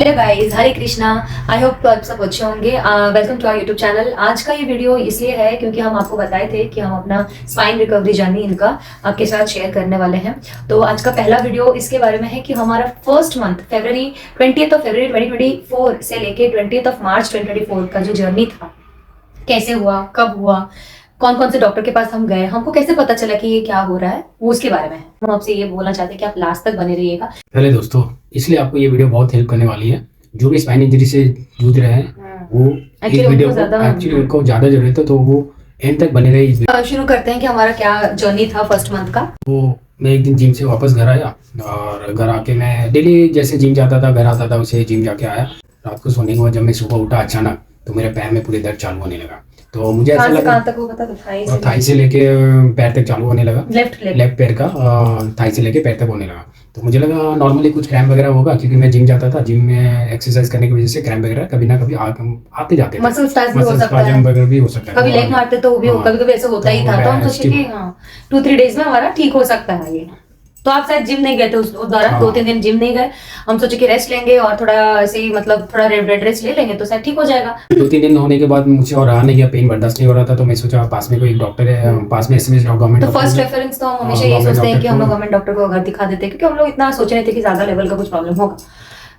Hello guys, Hare Krishna. I hope आप सब अच्छे होंगे। Welcome to our YouTube channel. आज का ये वीडियो इसलिए है क्योंकि हम आपको बताए थे कि हम अपना स्पाइन रिकवरी जर्नी इनका आपके साथ शेयर करने वाले हैं। तो आज का पहला वीडियो इसके बारे में है कि हमारा first month February 20th of February 2024 से लेके 20th ऑफ मार्च 2024 का जो जर्नी था, कैसे हुआ, कब हुआ, कौन कौन से डॉक्टर के पास हम गए, हमको कैसे पता चला कि ये क्या हो रहा है, वो उसके बारे में है। हम आपसे ये बोलना चाहते हैं कि आप लास्ट तक बने रहिएगा। पहले दोस्तों, इसलिए आपको ये वीडियो बहुत हेल्प करने वाली है। जो भी स्पाइन इंजरी से जूझ रहे हैं वो इस वीडियो को एक्चुअली उनको ज्यादा जरूरत है, तो वो एंड तक बने रहे। शुरू करते हैं कि हमारा क्या जर्नी था फर्स्ट मंथ का। वो मैं एक दिन जिम से वापस घर आया और घर आके मैं डेली जैसे जिम जाता था, घर आता था, उसे जिम जाके आया। रात को सोने के बाद जब मैं सुबह उठा अचानक, तो मेरे पैर में पूरे दर्द चालू होने लगा। तो मुझे ऐसा लगा कहाँ तक वो पता था? थाई से लेके पैर तक चालू होने लगा। लेफ्ट पैर का थाई से लेके पैर तक होने लगा। तो मुझे लगा नॉर्मली कुछ क्रैम्प वगैरह होगा, क्योंकि मैं जिम जाता था। जिम में एक्सरसाइज करने की वजह से क्रैम्प वगैरह कभी ना कभी आते जाते थे। मसल स्पैज़म वगैरह भी हो सकता है। कभी लेग मारते तो वो भी कभी कभी ऐसा होता ही था। तो हम सोचे कि 2-3 डेज में हमारा ठीक हो सकता है ये। तो आप शायद जिम नहीं गए थे उस दौरान, 2-3 दिन जिम नहीं गए। हम सोचे कि रेस्ट लेंगे और थोड़ा ऐसे ही मतलब थोड़ा बेड रेस्ट ले लेंगे तो शायद ठीक हो जाएगा। 2-3 दिन होने के बाद मुझे और रहा नहीं गया, पेन बर्दाश्त नहीं हो रहा था। तो मैं सोचा पास में कोई एक डॉक्टर है, पास में एसएमएस गवर्नमेंट। तो फर्स्ट रेफरेंस तो हम हमेशा ये सोचते हैं कि हम लोग गवर्नमेंट डॉक्टर को घर दिखा देते हैं, क्योंकि हम लोग इतना सोच रहे थे कि ज्यादा लेवल का कुछ प्रॉब्लम होगा।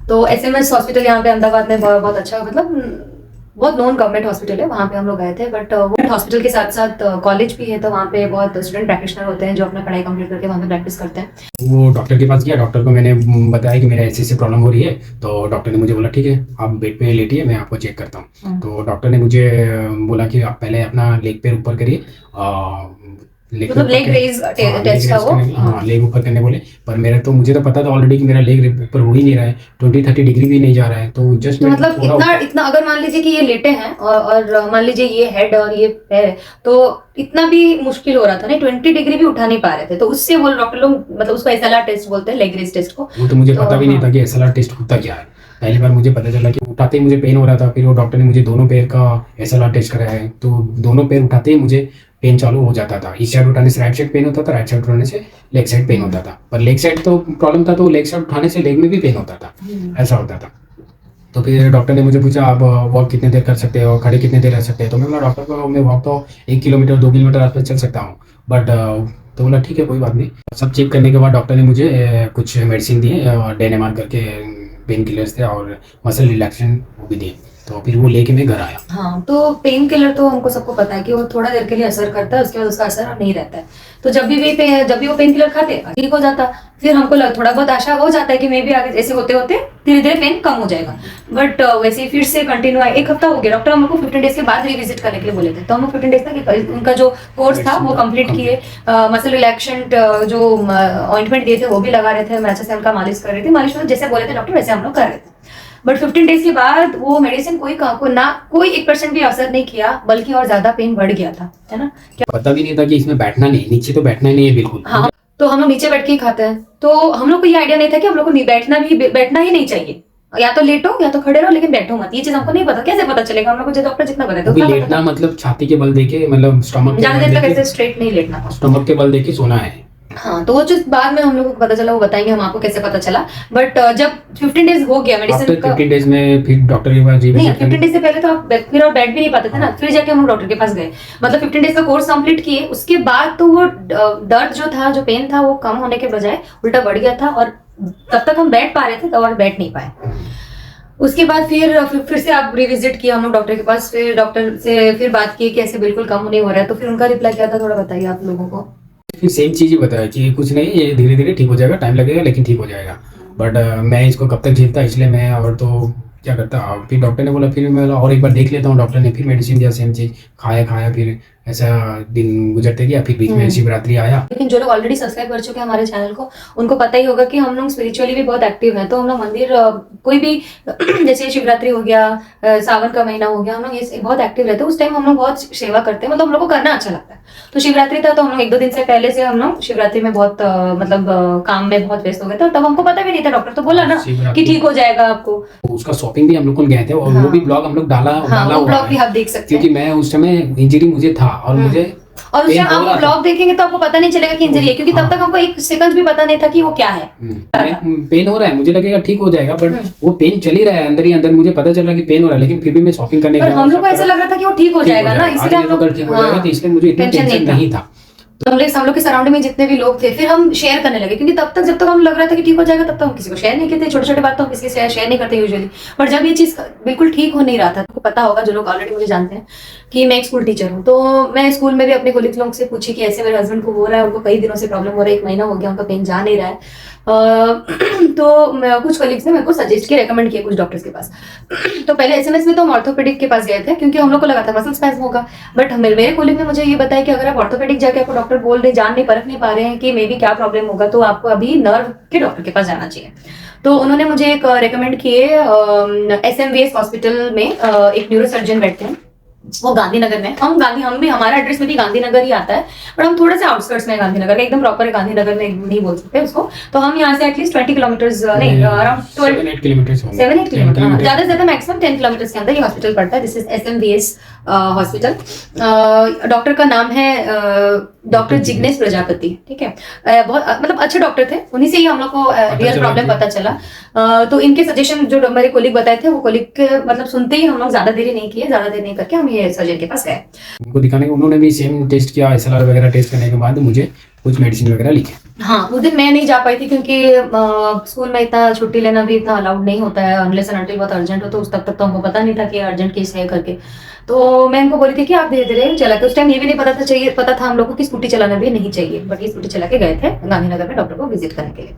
तो एसएमएस हॉस्पिटल यहाँ पे अहमदाबाद में बहुत अच्छा, मतलब बहुत नॉन गवर्नमेंट हॉस्पिटल है, वहाँ पे हम लोग गए थे। बट वो हॉस्पिटल के साथ साथ कॉलेज भी है, तो वहाँ पे बहुत स्टूडेंट प्रैक्टिशनर होते हैं जो अपना पढ़ाई कंप्लीट करके वहाँ पे प्रैक्टिस करते हैं। वो डॉक्टर के पास गया, डॉक्टर को मैंने बताया कि मेरा ऐसी प्रॉब्लम हो रही है। तो डॉक्टर ने मुझे बोला ठीक है, आप बेड पे लेटिए, मैं आपको चेक करता हूँ। तो डॉक्टर ने मुझे बोला कि आप पहले अपना लेग पैर ऊपर करिए, मतलब लेग रेज टेस्ट था वो। हाँ, लेग ऊपर करने बोले। पर मुझे तो पता था ऑलरेडी कि मेरा लेग ऊपर हो ही नहीं रहा है, 20-30 डिग्री भी नहीं जा रहा है। तो जस्ट मतलब इतना अगर मान लीजिए कि ये लेटे हैं और मान लीजिए ये हेड और ये पैर है, तो इतना भी मुश्किल हो रहा था। नहीं, 20 डिग्री भी उठा नहीं पा रहे थे। तो उससे वो डॉक्टर लोग मतलब उसको एसएलआर टेस्ट बोलते हैं, लेग रेज टेस्ट को। वो तो मुझे पता भी नहीं था कि एसएलआर टेस्ट होता क्या है। पहली बार मुझे पता चला कि उठाते ही मुझे पेन हो रहा था। फिर वो डॉक्टर ने मुझे दोनों पैर का एसएलआर टेस्ट कराया है। तो दोनों पैर उठाते ही मुझे पेन चालू हो जाता था। इस साइड उठाने से राइट साइड पेन होता था, राइट साइड उठाने से लेग साइड पेन होता था। पर लेग साइड तो प्रॉब्लम था, तो लेग साइड उठाने से लेग में भी पेन होता था, ऐसा होता था। तो फिर डॉक्टर ने मुझे पूछा आप वॉक कितने देर कर सकते हो, खड़े कितने देर रह सकते हैं। तो मैं बोला डॉक्टर को मैं वॉक तो 1 किलोमीटर 2 किलोमीटर आसपास चल सकता हूँ। बट तो बोला ठीक है, कोई बात नहीं। सब चेक करने के बाद डॉक्टर ने मुझे कुछ मेडिसिन दिए, डेनेमार करके पेन किलर्स थे, और मसल रिलैक्सेशन वो भी दिए। तो फिर वो लेके मैं घर आया। हाँ, तो पेन किलर तो हमको सबको पता है कि वो थोड़ा देर के लिए असर करता है, उसके बाद उसका असर नहीं रहता है। तो जब भी वो पेन किलर खाते ठीक हो जाता। फिर हमको थोड़ा बहुत आशा हो जाता है कि मे भी आगे ऐसे होते होते धीरे धीरे पेन कम हो जाएगा। बट वैसे फिर से कंटिन्यू आया। 1 हफ्ता हो गया, डॉक्टर हमको 15 डेज के बाद रिविजिट करने के लिए बोले थे। तो हम 15 डेज तक उनका जो कोर्स था वो कंप्लीट किए। मसल रिलैक्सेशन जो ऑइंटमेंट दिए थे वो भी लगा रहे थे, मैं अच्छे से उनका मालिश कर रही थी। मालिश जैसे बोले थे डॉक्टर वैसे हम लोग कर रहे थे। बट 15 डेज के बाद वो मेडिसिन कोई 1% भी असर नहीं किया, बल्कि और ज्यादा पेन बढ़ गया था, है ना। क्या पता भी नहीं था कि इसमें बैठना नहीं, नीचे तो बैठना ही नहीं है बिल्कुल। हाँ, तो हम लोग नीचे बैठ के ही खाते हैं। तो हम लोग को ये आइडिया नहीं था कि हम लोग को बैठना ही नहीं चाहिए। या तो लेटो या तो खड़े रहो, लेकिन बैठो मत। ये चीज हमको नहीं पता। कैसे पता चलेगा? हम लोग को डॉक्टर जितना बताया था लेटना मतलब छाती के बल देके, मतलब स्टमक ज्यादा देर तक ऐसे स्ट्रेट नहीं लेटना था, स्टमक के बल देके सोना है। हाँ, तो वो चीज बाद में हम लोग को पता चला, वो बताएंगे हम आपको कैसे पता चला। बट जब 15 डेज हो गया मेडिसिन का, 15 डेज में फिर डॉक्टर के पास नहीं, 15 डेज से पहले तो आप फिर और बैठ भी नहीं पाते थे ना। फिर जाके हम डॉक्टर के पास गए, मतलब 15 डेज का कोर्स कंप्लीट किए। उसके बाद तो वो दर्द जो था, जो पेन था, वो कम होने के बजाय उल्टा बढ़ गया था। और तब तक हम बैठ पा रहे थे, तब और बैठ नहीं पाए। उसके बाद फिर से आप रिविजिट किया हम लोग डॉक्टर के पास। फिर डॉक्टर से फिर बात की कि ऐसे बिल्कुल कम नहीं हो रहा है। तो फिर उनका रिप्लाई क्या था, थोड़ा बताइए आप लोगों को। फिर सेम चीज ही बताया कि कुछ नहीं, ये धीरे धीरे ठीक हो जाएगा, टाइम लगेगा लेकिन ठीक हो जाएगा। बट मैं इसको कब तक झेलता, इसलिए मैं और तो क्या करता। फिर डॉक्टर ने बोला, फिर मैं और एक बार देख लेता हूँ। डॉक्टर ने फिर मेडिसिन दिया, सेम चीज खाया। फिर ऐसा दिन गुजरते गया। फिर बीच में शिवरात्रि आया। लेकिन जो लोग ऑलरेडी सब्सक्राइब कर चुके हैं हमारे चैनल को, उनको पता ही होगा कि हम लोग स्पिरिचुअली भी बहुत एक्टिव हैं। तो हम लोग मंदिर कोई भी जैसे शिवरात्रि हो गया, सावन का महीना हो गया, हम लोग ये बहुत एक्टिव रहते हैं। उस टाइम हम लोग बहुत सेवा करते हैं, मतलब हम लोग को करना अच्छा लगता है। तो शिवरात्रि था, तो हम लोग 1-2 दिन से पहले से हम लोग शिवरात्रि में बहुत मतलब काम में बहुत व्यस्त हो गए थे। तब हमको पता भी नहीं था, डॉक्टर तो बोला ना कि ठीक हो जाएगा आपको। उसका शॉपिंग भी हम लोग गए थे, और वो भी ब्लॉग हम लोग डाला ब्लॉग भी आप देख सकते हैं। क्योंकि मैं उस समय इंजरी मुझे था, और मुझे और उस पेन टाइम हो आप रहा था। ब्लॉग देखेंगे तो आपको पता नहीं चलेगा कि इंजरी है, क्योंकि तब हाँ। तक हमको एक सेकंड भी पता नहीं था कि वो क्या है। पेन हो रहा है, मुझे लगेगा ठीक हो जाएगा, बट वो पेन चल ही रहा है अंदर ही अंदर, मुझे पता चल रहा है कि पेन हो रहा है, लेकिन फिर भी मैं शॉपिंग करने पर गया हम लोग सब को ऐसा करा, लग रहा था कि वो ठीक हो ठीक जाएगा ना, आगे इसलिए हम चलकर लोग ठीक हो जाएगा, तो इसलिए मुझे इतनी टेंशन टेंशन नहीं था। तो हम लोग के सराउंडिंग में जितने भी लोग थे फिर हम शेयर करने लगे, क्योंकि तब तक जब तक हम लग रहा था कि ठीक हो जाएगा तब तक हम किसी को शेयर नहीं करते, छोटे छोटे बात तो हम किसी से शेयर नहीं करते यूजुअली। पर जब ये चीज बिल्कुल ठीक हो नहीं रहा था, तो पता होगा जो लोग ऑलरेडी मुझे जानते हैं कि मैं एक स्कूल टीचर हूँ, तो मैं स्कूल में भी अपने कोलिग्स लोग से पूछी कि ऐसे मेरे हस्बैंड को हो रहा है, उनको कई दिनों से प्रॉब्लम हो रहा है, 1 महीना हो गया उनका पेन जा नहीं रहा है। तो कुछ कलीग्स ने मेरे को सजेस्ट किया, रेकमेंड किया कुछ डॉक्टर्स के पास। तो पहले एसएमएस में तो हम ऑर्थोपेडिक के पास गए थे, क्योंकि हम लोग को लगा था मसल स्पैज्म होगा। बट मेरे कोलिग ने मुझे ये बताया कि अगर आप ऑर्थोपेडिक जाके आपको डॉक्टर बोल रहे, जान नहीं परख नहीं पा रहे हैं कि मे बी क्या प्रॉब्लम होगा, तो आपको अभी नर्व के डॉक्टर के पास जाना चाहिए। तो उन्होंने मुझे एक रेकमेंड किए एसएमवीएस हॉस्पिटल में एक न्यूरोसर्जन बैठते हैं, वो गांधीनगर में। हम भी हमारा एड्रेस में भी गांधीनगर ही आता है, पर हम थोड़ा सा आउटस्कर्ट्स में गांधीनगर का, एकदम प्रॉपर गांधीनगर में नहीं बोल सकते उसको। तो हम यहाँ से एटलीस्ट 20 किलोमीटर्स नहीं, अराउंड 7-8 किलोमीटर 7-8 किलोमीटर, ज्यादा से ज्यादा मैक्सिमम 10 किलोमीटर के अंदर ये हॉस्पिटल पड़ता है। This is SMVS hospital. Doctor का नाम है डॉक्टर जिग्नेश प्रजापति, ठीक है। बहुत मतलब अच्छे डॉक्टर थे, उन्हीं से ही हम लोग को रियल प्रॉब्लम पता चला। तो इनके सजेशन जो मेरे कोलिग बताए थे, वो कोलिग मतलब सुनते ही हम लोग ज्यादा देरी नहीं किए, ज्यादा देर नहीं करके हम ये सर्जन के पास गए। उनको दिखाने के, उन्होंने भी सेम टेस्ट किया, एसएलआर वगैरह टेस्ट करने के बाद मुझे कुछ मेडिसिन वगैरह लिखे। हाँ, उस दिन मैं नहीं जा पाई थी, क्योंकि स्कूल में इतना छुट्टी लेना भी इतना अलाउड नहीं होता है, अनलेस एंड अनटिल बहुत अर्जेंट हो, तो उस तब तक तो हमको पता नहीं था कि अर्जेंट केस है करके। तो मैं इनको बोली थी कि आप धीरे धीरे चला के, उस टाइम ये भी नहीं पता था हम लोग को कि स्कूटी चलाना भी नहीं चाहिए, बट ये स्कूटी चला के गए थे गांधीनगर में डॉक्टर को विजिट करने के लिए।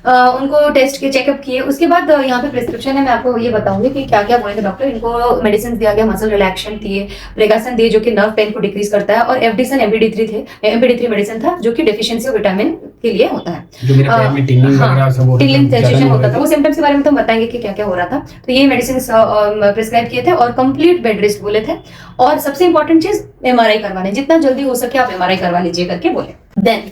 उनको टेस्ट किए, चेकअप किए, उसके बाद यहाँ पे प्रिस्क्रिप्शन है, मैं आपको ये बताऊंगी कि क्या क्या बोले थे डॉक्टर। इनको मेडिसिन दिया गया, मसल रिलैक्सेशन दिए, प्रेगासन दिए जो कि नर्व पेन को डिक्रीज करता है, और एफडीसन एमपीडी3 मेडिसिन था जो कि डेफिशिएंसी ऑफ विटामिन के लिए होता है। जो मेरे पैर में टिंगलिंग वगैरह सब हो रहा था, टिंगलिंग सेंसेशन जलन हो होता रही था, वो सिम्टम्स के बारे में तो हम बताएंगे कि क्या क्या हो रहा था। तो ये मेडिसिन प्रिस्क्राइब किए थे, और कंप्लीट बेड रेस्ट बोले थे, और सबसे इंपॉर्टेंट चीज एमआरआई करवाने, जितना जल्दी हो सके आप एमआरआई करवा लीजिए करके बोले। देन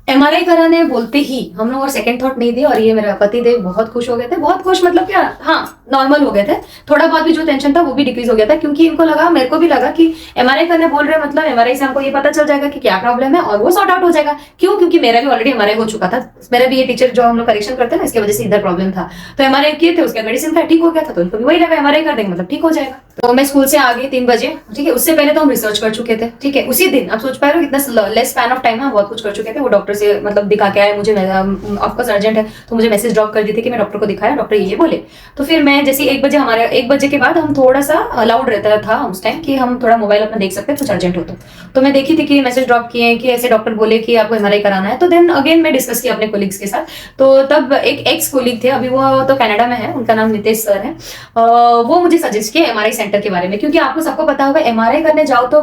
एमआरआई कराने बोलते ही हम लोग और सेकंड थॉट नहीं दिए, और ये मेरा पति देव बहुत खुश हो गए थे। बहुत खुश मतलब क्या, हाँ नॉर्मल हो गए थे, थोड़ा बहुत भी जो टेंशन था वो भी डिक्रीज हो गया था, क्योंकि इनको लगा, मेरे को भी लगा कि एमआरआई करने बोल रहे हैं, मतलब एमआरआई से हमको ये पता चल जाएगा कि क्या प्रॉब्लम है, और वो सॉर्ट आउट हो जाएगा। क्यों? क्योंकि मेरा भी ऑलरेडी एमआरआई हो चुका था, मेरा भी ये टीचर जो हम लोग करेक्शन करते हैं ना, इसकी वजह से इधर प्रॉब्लम था। तो एमआरआई किए थे, उसका मेडिसिन का ठीक हो गया था, तो उनको भी वही लगा एमआरआई कर देंगे मतलब ठीक हो जाएगा। तो मैं स्कूल से आ गई 3 बजे, ठीक है। उससे पहले तो हम रिसर्च कर चुके थे, ठीक है। उसी दिन आप सोच पा रहे हो कितना लेस स्पैन ऑफ टाइम है, बहुत कुछ कर चुके थे। वो डॉक्टर से मतलब दिखा के आए मुझे, ऑफकोर्स अर्जेंट है, तो मुझे मैसेज ड्रॉप कर दी थी कि मैं डॉक्टर को दिखाया, डॉक्टर ये बोले। तो फिर मैं जैसे 1 बजे, हमारे 1 बजे के बाद हम थोड़ा सा अलाउड रहता था उस टाइम कि हम थोड़ा मोबाइल अपना देख सकते हैं, कुछ अर्जेंट हो तो मैं देखी थी कि मैसेज ड्रॉप किए कि ऐसे डॉक्टर बोले कि आपको एमआरआई कराना है। तो देन अगेन मैं डिस्कस किया अपने कोलिग्स के साथ। तो तब एक एक्स कोलिग थे, अभी वो तो कनाडा में है, उनका नाम नितेश सर है। वो मुझे सजेस्ट किया एमआरआई सेंटर के बारे में, क्योंकि आपको सबको पता होगा एमआरआई करने जाओ तो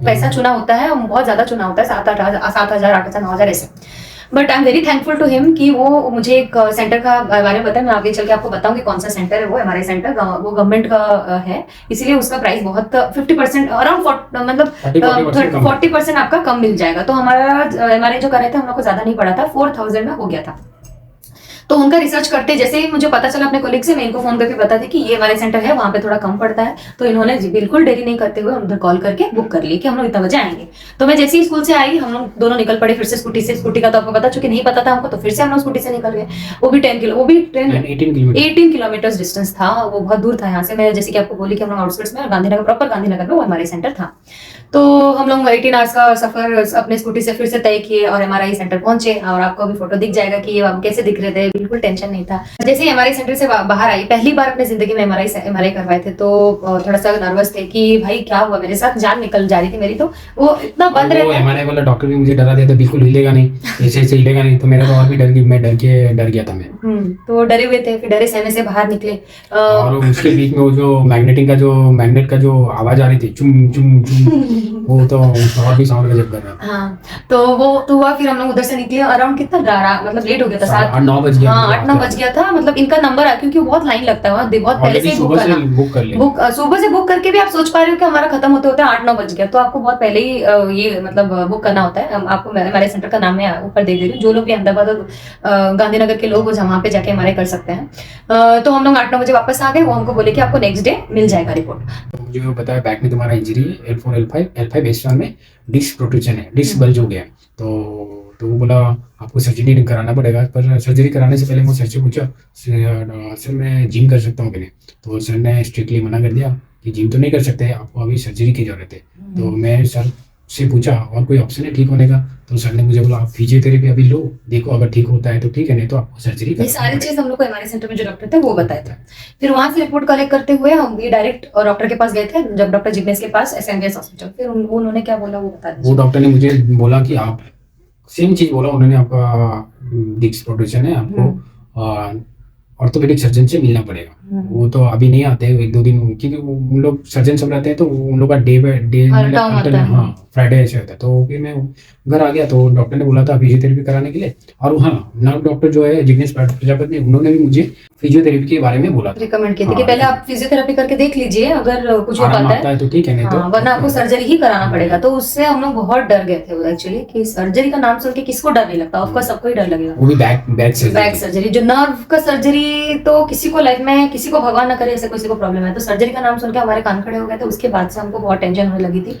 पैसा चुना होता है, बहुत ज्यादा चुना होता है, 7,000 8,000 9,000 ऐसे। But I am very thankful to him कि वो मुझे एक सेंटर का बारे में बताया। मैं आगे चल के आपको बताऊंगी कौन सा सेंटर है वो एमआरआई सेंटर, वो गवर्नमेंट का है, इसीलिए उसका प्राइस बहुत 50% अराउंड मतलब 40% आपका कम मिल जाएगा। तो हमारा एमआरआई जो कर रहे थे हम लोग को ज्यादा नहीं पड़ा था, 4,000 में हो गया था। तो उनका रिसर्च करते जैसे ही मुझे पता चला अपने कोलिग से, मैं इनको फोन करके बता दी कि ये हमारे सेंटर है, वहां पे थोड़ा कम पड़ता है। तो इन्होंने बिल्कुल देरी नहीं करते हुए उधर कॉल करके बुक कर ली कि हम लोग इतना बजे आएंगे। तो मैं जैसे ही स्कूल से आई, हम लोग दोनों निकल पड़े फिर से स्कूटी से। स्कूटी का तो आपको पता, चूंकि नहीं पता था हमको, तो फिर से हम लोग स्कूटी से निकल गए। वो भी 18 किलोमीटर डिस्टेंस था, वो बहुत दूर था यहाँ से। मैं जैसे कि आपको बोली कि हम लोग आउटस्कर्ट्स में, गांधीनगर प्रॉपर गांधीनगर में वो हमारे सेंटर था। तो हम लोग 18 आवर्स का सफर अपने स्कूटी से फिर से तय किए और एमआरआई सेंटर पहुंचे। और आपको अभी फोटो दिख जाएगा कि ये हम कैसे दिख रहे थे, बिल्कुल टेंशन नहीं था। जैसे ही एमआरआई सेंटर से बाहर आई, पहली बार अपनी जिंदगी में एमआरआई करवाए थे, तो थोड़ा सा नर्वस थे कि भाई क्या हुआ मेरे साथ, जान निकल जा रही थी मेरी। तो वो इतना बंद रहता है। एमआरआई वाला डॉक्टर भी मुझे डरा दिया था, बिल्कुल हिलेगा नहीं, ऐसे हिलेगा नहीं। तो मेरा तो और भी डर गया था मैं। तो डरे हुए थे, फिर डरे सहमे से बाहर निकले। और उसके बीच में वो जो मैग्नेट का जो आवाज आ रही थी, चुम चुम चुम, वो तो और भी साउंड गजब कर रहा। हाँ, तो वो तो हुआ। फिर हम लोग उधर से निकले अराउंड कितना मतलब लेट हो गया था, 8-9 बज गया। हाँ 8-9 बज गया था। मतलब इनका नंबर आया, क्योंकि बहुत लाइन लगता है वहाँ, बहुत पहले से बुक कर ले। सुबह से बुक करके भी आप सोच पा रहे हो कि हमारा खत्म होते होते 8-9 बज गया। तो आपको बहुत पहले ही ये मतलब बुक करना होता है। आपको हमारे सेंटर का नाम मैं ऊपर दे रही हूँ, जो लोग भी अहमदाबाद और गांधीनगर के लोग वहाँ पे जाके एमआरआई कर सकते हैं। तो हम लोग 8-9 बजे वापस आ गए। वो हमको बोले कि आपको नेक्स्ट डे मिल जाएगा रिपोर्ट। मुझे वो बताया बैक में तुम्हारा इंजरी है L4 L5 S1 में डिस्क प्रोट्रूजन है, डिस्क बल्ज हो गया है। तो वो बोला आपको सर्जरी कराना पड़ेगा। पर सर्जरी कराने से पहले मैं सर से पूछा सर मैं जिम कर सकता हूँ कि नहीं, तो सर ने स्ट्रिक्टली मना कर दिया कि जिम तो नहीं कर सकते, आपको अभी सर्जरी की जरूरत है। तो मैं सर से पूछा और कोई ऑप्शन है ठीक होने का, तो सर ने मुझे बोला आप फिजियोथेरेपी अभी लो, देखो अगर ठीक होता है तो ठीक है, नहीं तो आपको सर्जरी ये करनी सारी पड़ेगी। चीज हम लोग को हमारे सेंटर में जो डॉक्टर थे वो बताए थे। फिर वहां से रिपोर्ट कलेक्ट करते हुए हम ये डायरेक्ट डॉक्टर के पास गए थे, जब डॉक्टर जिग्नेश के पास SMVS हॉस्पिटल। फिर उन्होंने क्या बोला वो बता वो दीजिए। डॉक्टर ने मुझे बोला कि आप सेम चीज बोला उन्होंने, आपका डिस्क प्रोट्रूजन है, आपको ऑर्थोपेडिक सर्जन से मिलना पड़ेगा। वो तो अभी नहीं आते हैं, 1-2 दिन, क्योंकि उन लोग सर्जन सब रहते हैं तो उन लोग का डे बाय डे Alternate होता है। हाँ फ्राइडे ऐसे होता है। तो फिर मैं घर आ गया तो डॉक्टर ने बोला था फिजियोथेरेपी कराने के लिए। और हाँ नर्व डॉक्टर जो है जिग्नेश प्रजापति उन्होंने भी मुझे फिजियोथेरेपी के बारे में बोला था। रिकमेंड किए थे कि हाँ, पहले आप फिजियोथेरेपी करके देख लीजिए, अगर कुछ हो आराम पाता आता है है तो ठीक है, नहीं हाँ, वरना आपको तो सर्जरी ही कराना पड़ेगा। तो उससे हम लोग बहुत डर गए थे एक्चुअली, कि सर्जरी का नाम सुन के किसको डर नहीं लगता, ऑफकोर्स सबको ही डर लगेगा। वो भी बैक बैक सर्जरी। सर्जरी, जो नर्व का सर्जरी तो किसी को लाइफ में, किसी को भगवान ना करे ऐसे किसी को प्रॉब्लम है, तो सर्जरी का नाम सुन के हमारे कान खड़े हो गए थे। उसके बाद से हमको बहुत टेंशन होने लगी थी।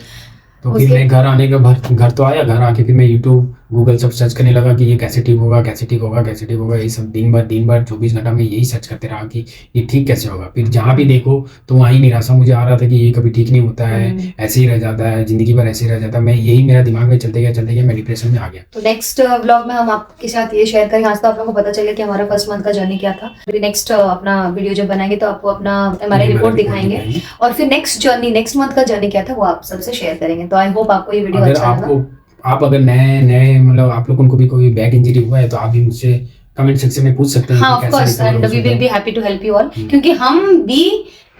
तो फिर उसके मैं घर आने के बाद घर तो आया, घर आके फिर मैं यूट्यूब गूगल सब सर्च करने लगा कि ये कैसे ठीक होगा, कैसे ठीक होगा, कैसे ठीक होगा। ये सब दिन भर 24 घंटा में यही सर्च करते रहा कि ये ठीक कैसे होगा। फिर जहाँ भी देखो तो वहीं निराशा मुझे आ रहा था कि ये कभी ठीक नहीं होता है, ऐसे ही रह जाता है, जिंदगी भर ऐसे ही रह जाता है। मैं यही मेरा दिमाग में चलते गया, मैं डिप्रेशन में आ गया। तो नेक्स्ट व्लॉग में हम आपके साथ ये शेयर करेंगे। आज तो आप लोगों को पता चल गया कि हमारा फर्स्ट मंथ का जर्नी क्या था। फिर नेक्स्ट अपना वीडियो जब बनाएंगे तो आपको अपना MRI रिपोर्ट दिखाएंगे, और फिर नेक्स्ट मंथ का जर्नी क्या था वो आप सबसे शेयर करेंगे। तो आई होप आपको ये वीडियो अगर अच्छा लगा। आप अगर नए मतलब आप लोगों को भी कोई बैक इंजरी हुआ है तो आप भी मुझसे कमेंट सेक्शन में पूछ सकते हैं हाँ कि ऑफ कैसे कोर्स, recover एंड हो वी सकता विल है। Be happy to help you all, क्योंकि हम भी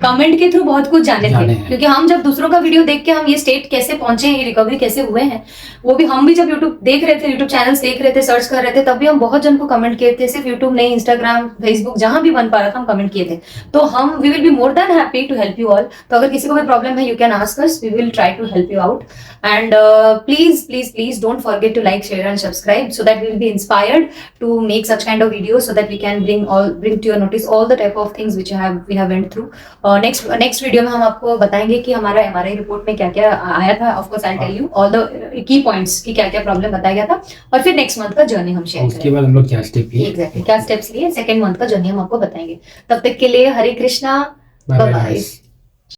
कमेंट के थ्रू बहुत कुछ जाने थे। क्योंकि हम जब दूसरों का वीडियो देख के हम ये स्टेट कैसे पहुंचे हैं, ये रिकवरी कैसे हुए हैं, वो भी हम भी जब यूट्यूब देख रहे थे, यूट्यूब चैनल्स देख रहे थे, सर्च कर रहे थे, तब भी हम बहुत जन को कमेंट किए थे। सिर्फ यूट्यूब नहीं, इंस्टाग्राम, फेसबुक, जहां भी बन पा रहा था हम कमेंट किए थे। तो हम we will be more than happy to help you all. तो अगर किसी को भी प्रॉब्लम है, you can ask us, we will try to help you out. And please don't forget to like, share and subscribe, so that we will be inspired to make such kind of videos, so that we can bring to your notice all the type of things which we have went through. Next video में हम आपको बताएंगे कि हमारा MRI report में क्या क्या आया था। Of course I tell you all the key points कि क्या क्या प्रॉब्लम बताया गया था, और फिर नेक्स्ट मंथ का जर्नी हम शेयर उसके करेंगे। बाद हम लोग क्या स्टेप लिए, एग्जैक्टली क्या स्टेप्स लिए, सेकंड मंथ का जर्नी हम आपको बताएंगे। तब तक के लिए Hare Krishna, bye bye bye bye. Guys.